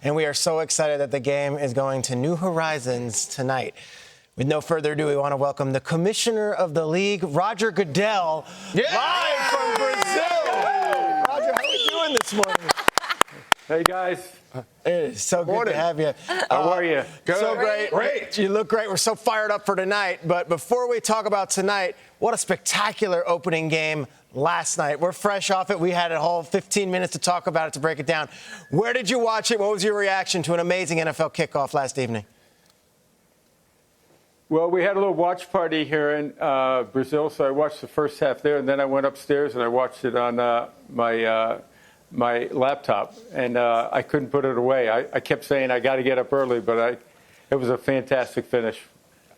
And we are so excited that the game is going to new horizons tonight. With no further ado, we want to welcome the commissioner of the league, Roger Goodell, live from Brazil. Roger, how are you doing this morning? Hey, guys. It is so good to have you. How are you? Good. So great. You look great. We're so fired up for tonight. But before we talk about tonight, what a spectacular opening game last night. We're fresh off it. We had a whole 15 minutes to talk about it, to break it down. Where did you watch it? What was your reaction to an amazing NFL kickoff last evening? Well, we had a little watch party here in Brazil, so I watched the first half there, and then I went upstairs and I watched it on my laptop, and I couldn't put it away. I kept saying I got to get up early, but it was a fantastic finish.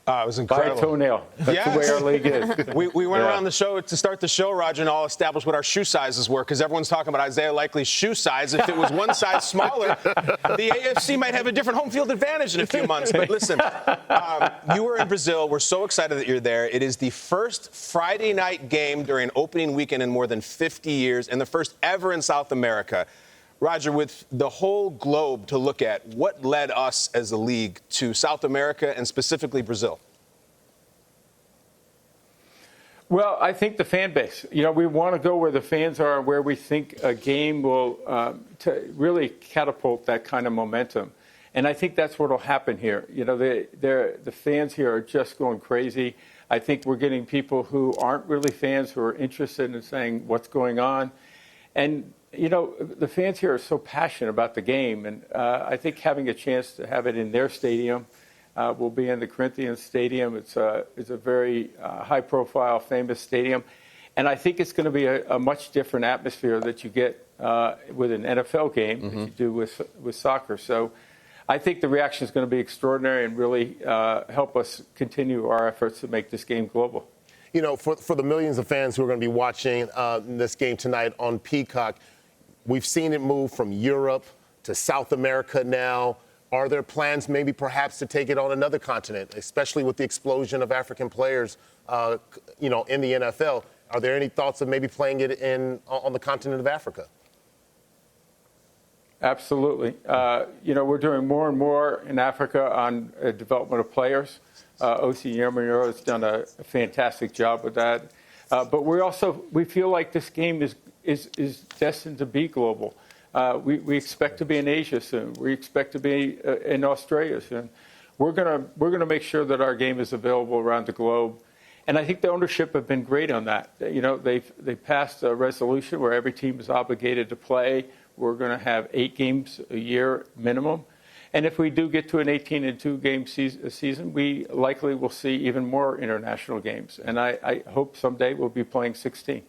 It was incredible. By a toenail. That's the way our league is. We went around the show to start the show, Roger, and all established what our shoe sizes were, because everyone's talking about Isaiah Likely's shoe size. If it was one size smaller, the AFC might have a different home field advantage in a few months. But listen, you were in Brazil. We're so excited that you're there. It is the first Friday night game during opening weekend in more than 50 years, and the first ever in South America. Roger, with the whole globe to look at, what led us as a league to South America and specifically Brazil? Well, I think the fan base. You know, we want to go where the fans are, where we think a game will really catapult that kind of momentum. And I think that's what will happen here. You know, the fans here are just going crazy. I think we're getting people who aren't really fans who are interested in saying what's going on. And you know, the fans here are so passionate about the game, and I think having a chance to have it in their stadium, we'll be in the Corinthians Stadium. It's a very high-profile, famous stadium, and I think it's going to be a much different atmosphere that you get with an NFL game than you do with soccer. So I think the reaction is going to be extraordinary and really help us continue our efforts to make this game global. You know, for the millions of fans who are going to be watching this game tonight on Peacock, we've seen it move from Europe to South America now. Are there plans maybe perhaps to take it on another continent, especially with the explosion of African players, you know, in the NFL? Are there any thoughts of maybe playing it on the continent of Africa? Absolutely. You know, we're doing more and more in Africa on development of players. O.C. Yermiro has done a fantastic job with that. But we feel like this game is destined to be global. We expect to be in Asia soon. We expect to be in Australia soon. We're gonna make sure that our game is available around the globe. And I think the ownership have been great on that. You know, they passed a resolution where every team is obligated to play. We're going to have 8 games a year minimum. And if we do get to an 18-2 game season, we likely will see even more international games. And I hope someday we'll be playing 16.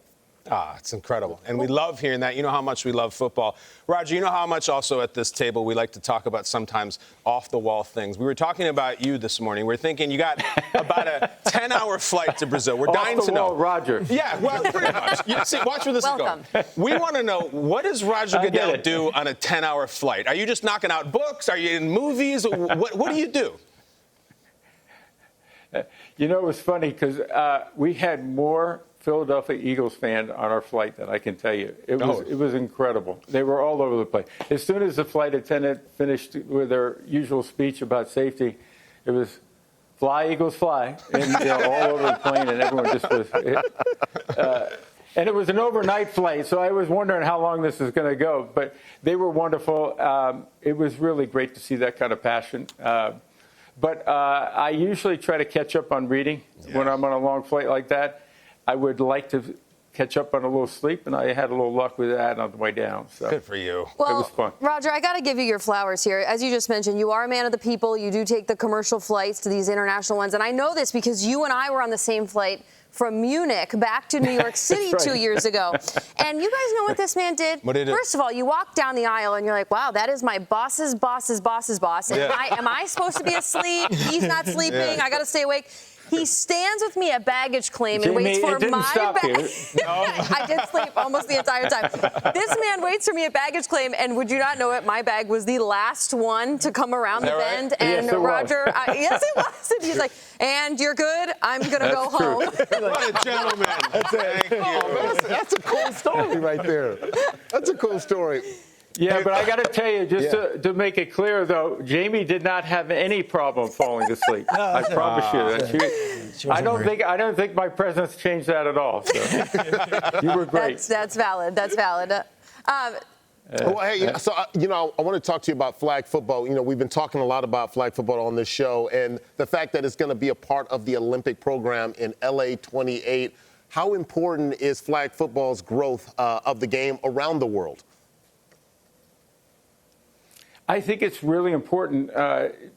It's incredible. And we love hearing that. You know how much we love football. Roger, you know how much also at this table we like to talk about sometimes off-the-wall things. We were talking about you this morning. We're thinking you got about a 10-hour flight to Brazil. We're dying to know. Roger. Yeah, well, pretty much. See, watch where this is going. We want to know, what does Roger Goodell do on a 10-hour flight? Are you just knocking out books? Are you in movies? What do you do? You know, it was funny because we had more Philadelphia Eagles fan on our flight than I can tell you. It was incredible. They were all over the place. As soon as the flight attendant finished with their usual speech about safety, it was "Fly, Eagles, fly," and you know, all over the plane, and everyone just was. And it was an overnight flight, so I was wondering how long this is going to go. But they were wonderful. It was really great to see that kind of passion. But I usually try to catch up on reading when I'm on a long flight like that. I would like to catch up on a little sleep, and I had a little luck with that on the way down. So good for you. Well, it was fun. Roger, I got to give you your flowers here. As you just mentioned, you are a man of the people. You do take the commercial flights to these international ones. And I know this because you and I were on the same flight from Munich back to New York City 2 years ago. And you guys know what this man did? What did he do? First of all, you walk down the aisle and you're like, wow, that is my boss's boss's boss's boss. And am I supposed to be asleep? He's not sleeping. I got to stay awake. He stands with me at baggage claim and waits for my bag. I did sleep almost the entire time. This man waits for me at baggage claim, and would you not know it, my bag was the last one to come around the bend. Right? And yes, Roger, yes, it was. And he's like, and you're good. I'm going to go home. What a gentleman. That's a cool story right there. That's a cool story. Yeah, but I got to tell you, just to make it clear, though, Jamie did not have any problem falling asleep. I promise you that. I don't think my presence changed that at all. So. You were great. That's valid. That's valid. Well, hey, so, I want to talk to you about flag football. We've been talking a lot about flag football on this show, and the fact that it's going to be a part of the Olympic program in LA 28. How important is flag football's growth of the game around the world? I think it's really important.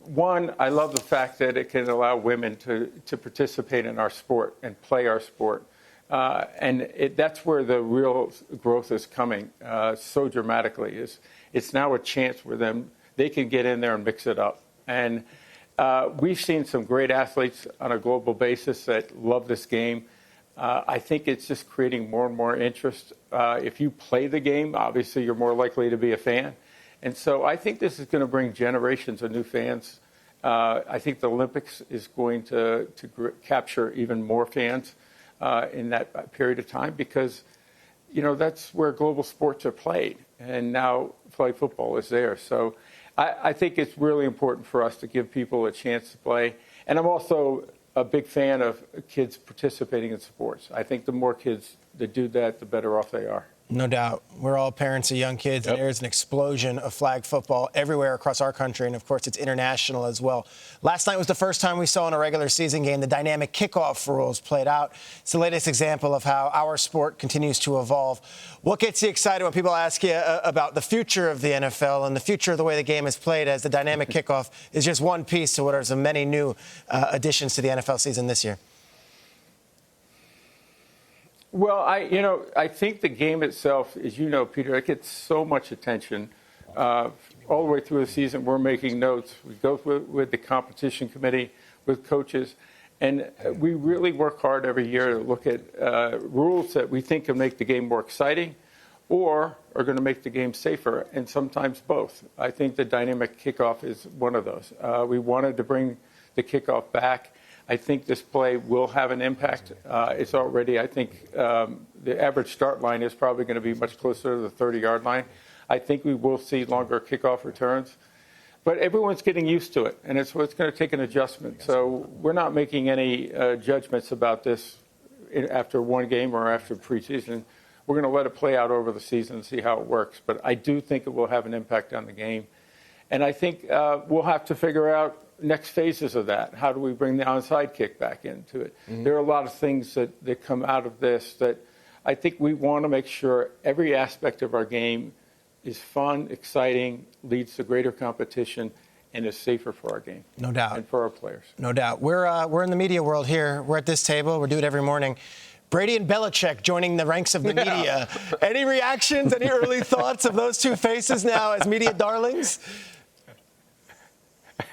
One, I love the fact that it can allow women to participate in our sport and play our sport. That's where the real growth is coming so dramatically. It's now a chance for them. They can get in there and mix it up. And we've seen some great athletes on a global basis that love this game. I think it's just creating more and more interest. If you play the game, obviously you're more likely to be a fan. And so I think this is going to bring generations of new fans. I think the Olympics is going to capture even more fans in that period of time because, that's where global sports are played. And now flag football is there. So I think it's really important for us to give people a chance to play. And I'm also a big fan of kids participating in sports. I think the more kids that do that, the better off they are. No doubt. We're all parents of young kids, and there's an explosion of flag football everywhere across our country, and, of course, it's international as well. Last night was the first time we saw in a regular season game the dynamic kickoff rules played out. It's the latest example of how our sport continues to evolve. What gets you excited when people ask you about the future of the NFL and the future of the way the game is played, as the dynamic kickoff is just one piece to what are some many new additions to the NFL season this year? Well, I think the game itself, as you know, Peter, it gets so much attention. All the way through the season, we're making notes. We go with the competition committee, with coaches, and we really work hard every year to look at rules that we think can make the game more exciting or are going to make the game safer, and sometimes both. I think the dynamic kickoff is one of those. We wanted to bring the kickoff back. I think this play will have an impact. It's already, I think, the average start line is probably going to be much closer to the 30-yard line. I think we will see longer kickoff returns. But everyone's getting used to it, and it's going to take an adjustment. So we're not making any judgments about this after one game or after preseason. We're going to let it play out over the season and see how it works. But I do think it will have an impact on the game. And I think we'll have to figure out next phases of that. How do we bring the onside kick back into it? Mm-hmm. There are a lot of things that come out of this that I think we want to make sure every aspect of our game is fun, exciting, leads to greater competition, and is safer for our game. No doubt. And for our players. No doubt. We're in the media world here. We're at this table. We do it every morning. Brady and Belichick joining the ranks of the media. Any reactions, any early thoughts of those two faces now as media darlings?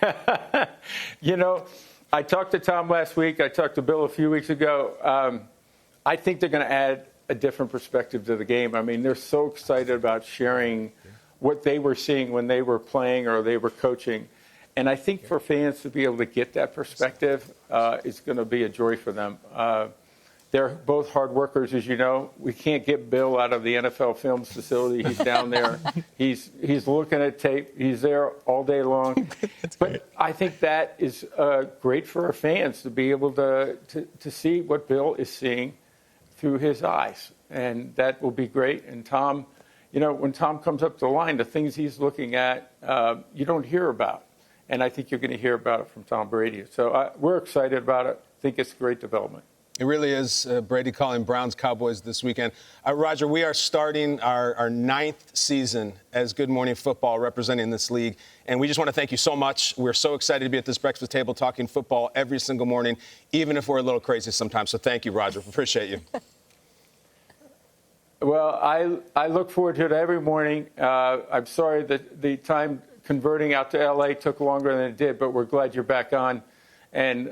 I talked to Tom last week. I talked to Bill a few weeks ago. I think they're going to add a different perspective to the game. I mean, they're so excited about sharing what they were seeing when they were playing or they were coaching. And I think for fans to be able to get that perspective is going to be a joy for them. They're both hard workers, as you know. We can't get Bill out of the NFL Films facility. He's down there. He's looking at tape. He's there all day long. But I think that is great for our fans to be able to see what Bill is seeing through his eyes. And that will be great. And Tom, when Tom comes up the line, the things he's looking at, you don't hear about. And I think you're going to hear about it from Tom Brady. So we're excited about it. I think it's a great development. It really is. Brady calling Browns Cowboys this weekend. Roger, we are starting our ninth season as Good Morning Football representing this league. And we just want to thank you so much. We're so excited to be at this breakfast table talking football every single morning, even if we're a little crazy sometimes. So thank you, Roger. Appreciate you. Well, I look forward to it every morning. I'm sorry that the time converting out to L.A. took longer than it did, but we're glad you're back on. And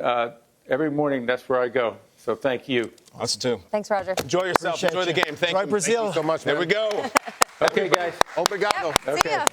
every morning, that's where I go. So thank you. Us too. Thanks, Roger. Enjoy yourself. Appreciate Enjoy the game. Thank Enjoy you. Brazil. Thank you so much, man. There we go. Okay, guys. Obrigado. Yep, see ya.